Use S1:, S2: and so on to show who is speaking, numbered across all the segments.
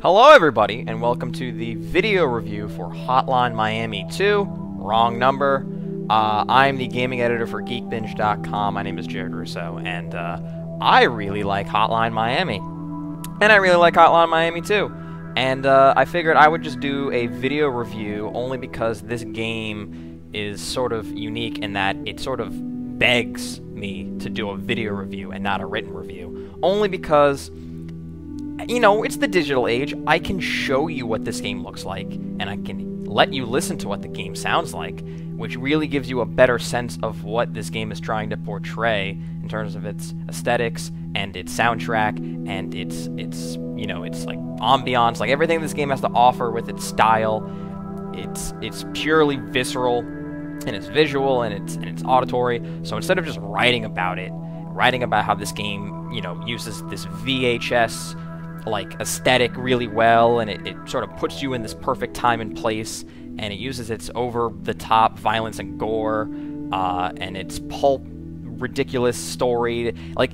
S1: Hello everybody, and welcome to the video review for Hotline Miami 2. Wrong number. I'm the gaming editor for geekbinge.com. My name is Jared Russo, and I really like Hotline Miami. And I really like Hotline Miami 2. And I figured I would just do a video review only because this game is sort of unique in that it sort of begs me to do a video review and not a written review. Only because, you know, it's the digital age. I can show you what this game looks like, and I can let you listen to what the game sounds like, which really gives you a better sense of what this game is trying to portray in terms of its aesthetics and its soundtrack and its you know, it's like ambiance, like everything this game has to offer with its style. It's purely visceral in its visual and its auditory. So instead of just writing about how this game, you know, uses this VHS like aesthetic really well, and it sort of puts you in this perfect time and place, and it uses its over-the-top violence and gore, and its pulp, ridiculous story. Like,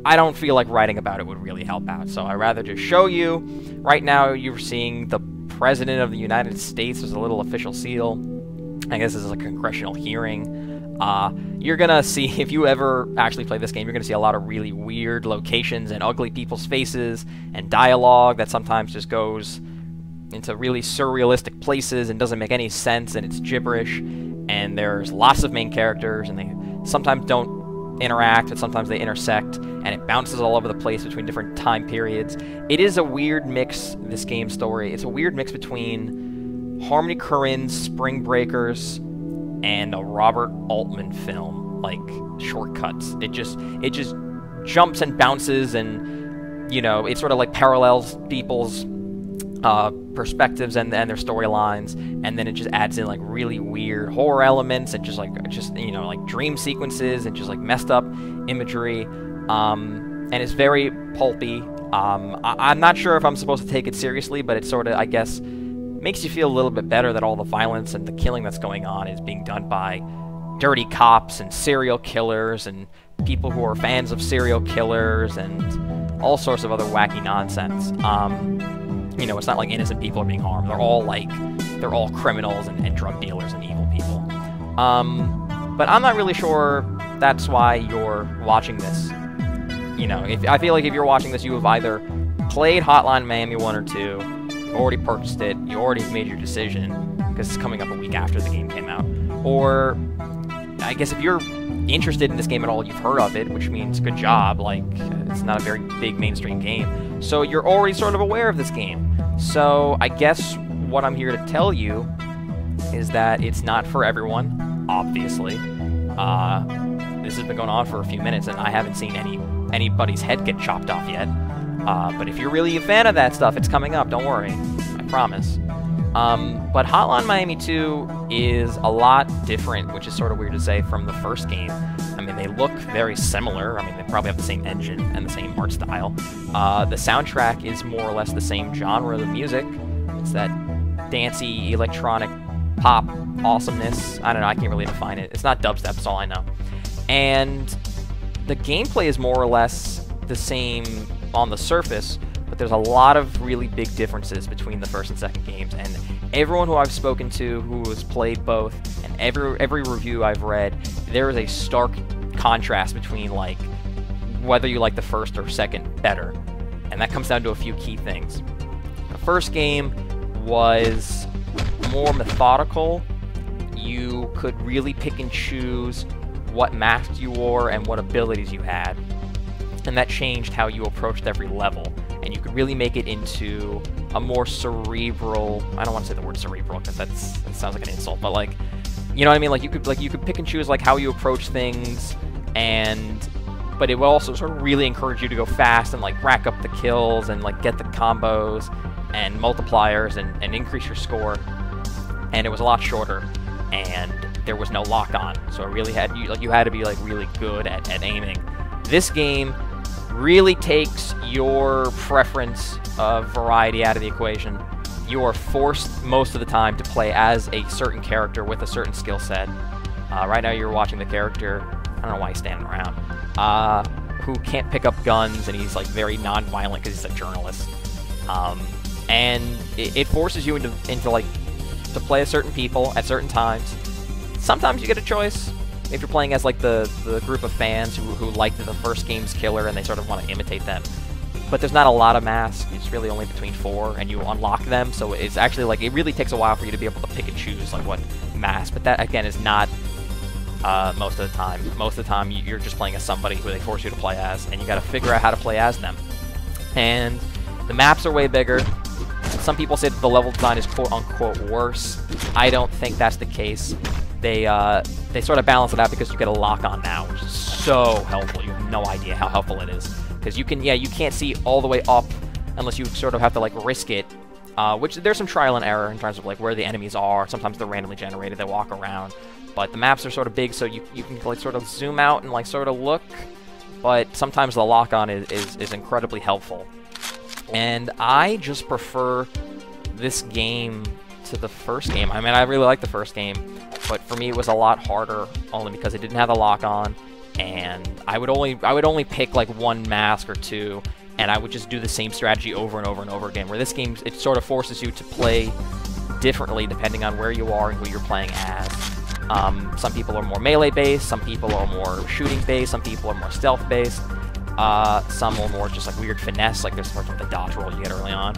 S1: I don't feel like writing about it would really help out, so I'd rather just show you. Right now, you're seeing the President of the United States. There's a little official seal. I guess this is a congressional hearing. You're gonna see, if you ever actually play this game, you're gonna see a lot of really weird locations and ugly people's faces and dialogue that sometimes just goes into really surrealistic places and doesn't make any sense, and it's gibberish. And there's lots of main characters, and they sometimes don't interact, but sometimes they intersect, and it bounces all over the place between different time periods. It is a weird mix, this game's story. It's a weird mix between Harmony Korine's Spring Breakers and a Robert Altman film, like Shortcuts. It just jumps and bounces, and, you know, it sort of like parallels people's perspectives and their storylines, and then it just adds in like really weird horror elements and just you know, like dream sequences and just like messed up imagery, and it's very pulpy. I'm not sure if I'm supposed to take it seriously, but it sort of, I guess, makes you feel a little bit better that all the violence and the killing that's going on is being done by dirty cops and serial killers and people who are fans of serial killers and all sorts of other wacky nonsense. You know, it's not like innocent people are being harmed. They're all criminals and drug dealers and evil people. But I'm not really sure that's why you're watching this. You know, I feel like if you're watching this, you have either played Hotline Miami 1 or 2, already purchased it, you already made your decision, because it's coming up a week after the game came out. Or, I guess if you're interested in this game at all, you've heard of it, which means good job. Like, it's not a very big mainstream game. So you're already sort of aware of this game. So I guess what I'm here to tell you is that it's not for everyone, obviously. This has been going on for a few minutes, and I haven't seen anybody's head get chopped off yet. But if you're really a fan of that stuff, it's coming up, don't worry, I promise. But Hotline Miami 2 is a lot different, which is sort of weird to say, from the first game. I mean, they look very similar. I mean, they probably have the same engine and the same art style. The soundtrack is more or less the same genre of the music. It's that dancey, electronic pop awesomeness. I don't know, I can't really define it. It's not dubstep, that's all I know. And the gameplay is more or less the same on the surface, but there's a lot of really big differences between the first and second games, and everyone who I've spoken to who has played both, and every review I've read, there is a stark contrast between, like, whether you like the first or second better, and that comes down to a few key things. The first game was more methodical. You could really pick and choose what masks you wore and what abilities you had, and that changed how you approached every level, and you could really make it into a more cerebral, I don't want to say the word cerebral because that sounds like an insult, but, like, you know what I mean, like you could pick and choose like how you approach things, but it will also sort of really encourage you to go fast and like rack up the kills and like get the combos and multipliers and increase your score. And it was a lot shorter, and there was no lock-on, so it really you had to be like really good at aiming. This game really takes your preference of variety out of the equation. You are forced most of the time to play as a certain character with a certain skill set. Right now you're watching the character, I don't know why he's standing around, who can't pick up guns, and he's like very non-violent because he's a journalist. And it forces you into like to play as certain people at certain times. Sometimes you get a choice if you're playing as like the group of fans who liked the first game's killer and they sort of want to imitate them. But there's not a lot of masks. It's really only between 4, and you unlock them. So it's actually like it really takes a while for you to be able to pick and choose like what mask. But that again is not most of the time. Most of the time you're just playing as somebody who they force you to play as, and you got to figure out how to play as them. And the maps are way bigger. Some people say that the level design is quote-unquote worse. I don't think that's the case. They sort of balance it out because you get a lock-on now, which is so helpful. You have no idea how helpful it is. Because you can't see all the way up unless you sort of have to, like, risk it. Which there's some trial and error in terms of, like, where the enemies are. Sometimes they're randomly generated. They walk around. But the maps are sort of big, so you can, like, sort of zoom out and, like, sort of look. But sometimes the lock-on is incredibly helpful. And I just prefer this game to the first game. I mean, I really like the first game, but for me it was a lot harder only because it didn't have the lock-on, and I would only pick like one mask or two, and I would just do the same strategy over and over and over again. Where this game, it sort of forces you to play differently depending on where you are and who you're playing as. Some people are more melee-based, some people are more shooting-based, some people are more stealth-based. Some are more just like weird finesse, like there's sort of the dodge roll you get early on.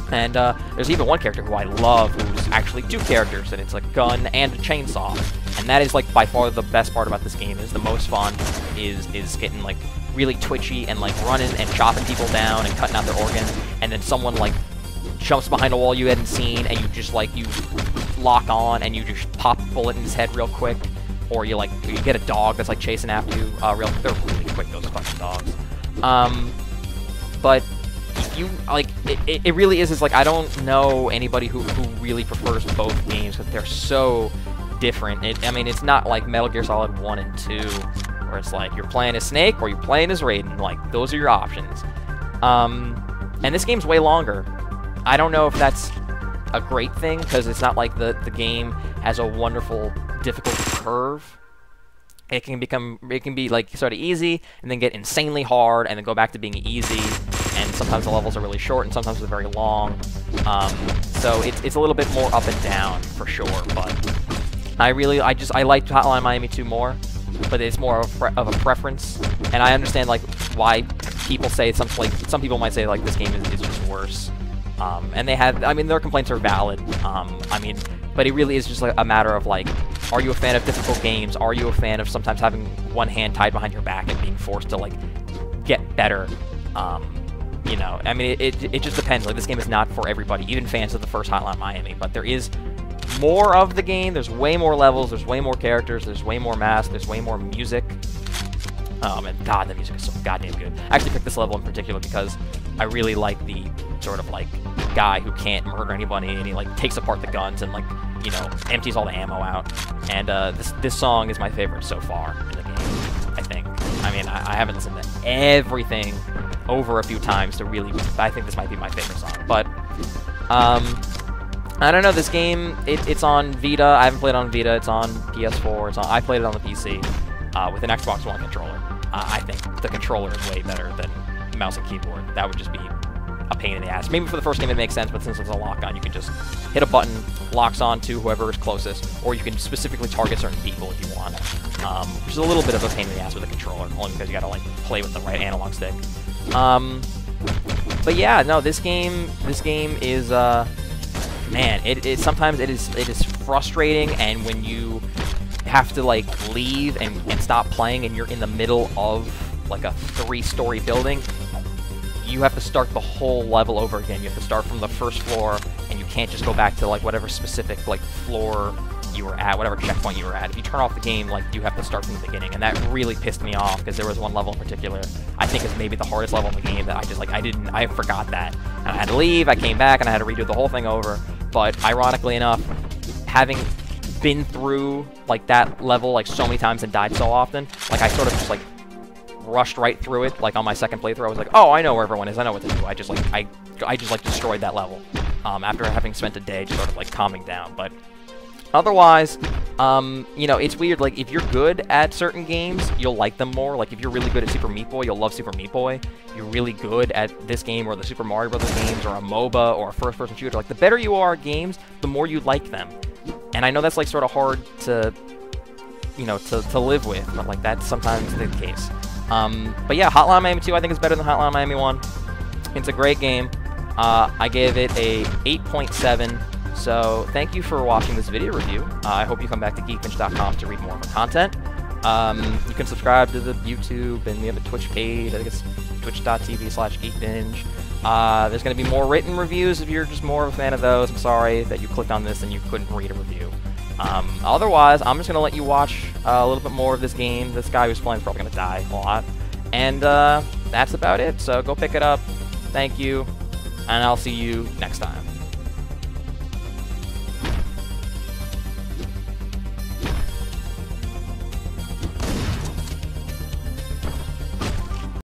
S1: And there's even one character who I love, who's actually 2 characters, and it's a gun and a chainsaw. And that is like by far the best part about this game. Is the most fun is getting like really twitchy and like running and chopping people down and cutting out their organs, and then someone like jumps behind a wall you hadn't seen, and you just like you lock on and you just pop a bullet in his head real quick. Or you get a dog that's like chasing after you they're really quick, those fucking dogs. But you like it really is like I don't know anybody who really prefers both games because they're so different. I mean, it's not like Metal Gear Solid 1 and 2 where it's like you're playing as Snake or you're playing as Raiden. Like those are your options. And this game's way longer. I don't know if that's a great thing because it's not like the game has a wonderful difficulty curve. It can be like sort of easy and then get insanely hard and then go back to being easy, and sometimes the levels are really short and sometimes they're very long. So it's a little bit more up and down for sure, but I like Hotline Miami 2 more, but it's more of a preference, and I understand like why people say some people might say like this game is just worse. And their complaints are valid. But it really is just like a matter of like, are you a fan of difficult games? Are you a fan of sometimes having one hand tied behind your back and being forced to like get better? You know, I mean, it just depends. Like this game is not for everybody, even fans of the first Hotline Miami. But there is more of the game. There's way more levels. There's way more characters. There's way more masks. There's way more music. And God, the music is so goddamn good. I actually picked this level in particular because I really like the sort of like guy who can't murder anybody, and he like takes apart the guns and like, you know, empties all the ammo out. And this song is my favorite so far in the game, I think. I mean, I haven't listened to everything over a few times to really, I think this might be my favorite song. But I don't know, this game, it's on Vita. I haven't played it on Vita. It's on PS4. I played it on the PC with an Xbox One controller. I think the controller is way better than mouse and keyboard. That would just be a pain in the ass. Maybe for the first game it makes sense, but since it's a lock-on, you can just hit a button, locks on to whoever is closest, or you can specifically target certain people if you want, which is a little bit of a pain in the ass with a controller, only because you gotta like play with the right analog stick. But yeah, no, this game is man, sometimes it is frustrating, and when you have to like leave and stop playing and you're in the middle of like a 3-story building, you have to start the whole level over again. You have to start from the first floor, and you can't just go back to like whatever specific like floor you were at, whatever checkpoint you were at. If you turn off the game, like you have to start from the beginning, and that really pissed me off because there was one level in particular I think is maybe the hardest level in the game that I just like I forgot that, and I had to leave. I came back and I had to redo the whole thing over. But ironically enough, having been through like that level like so many times and died so often, like I sort of just like rushed right through it. Like on my second playthrough, I was like, oh, I know where everyone is. I know what to do. I just like destroyed that level after having spent a day just sort of like calming down. But otherwise, You know, it's weird, like, if you're good at certain games, you'll like them more. Like, if you're really good at Super Meat Boy, you'll love Super Meat Boy. If you're really good at this game or the Super Mario Brothers games or a MOBA or a first-person shooter, like, the better you are at games, the more you like them. And I know that's, like, sort of hard to, you know, to live with, but, like, that's sometimes the case. But yeah, Hotline Miami 2 I think is better than Hotline Miami 1. It's a great game. I gave it a 8.7. So thank you for watching this video review. I hope you come back to geekbench.com to read more of our content. You can subscribe to the YouTube, and we have a Twitch page. I think it's twitch.tv/geekbench. There's going to be more written reviews if you're just more of a fan of those. I'm sorry that you clicked on this and you couldn't read a review. Otherwise, I'm just going to let you watch a little bit more of this game. This guy who's playing is probably going to die a lot. And that's about it. So go pick it up. Thank you, and I'll see you next time.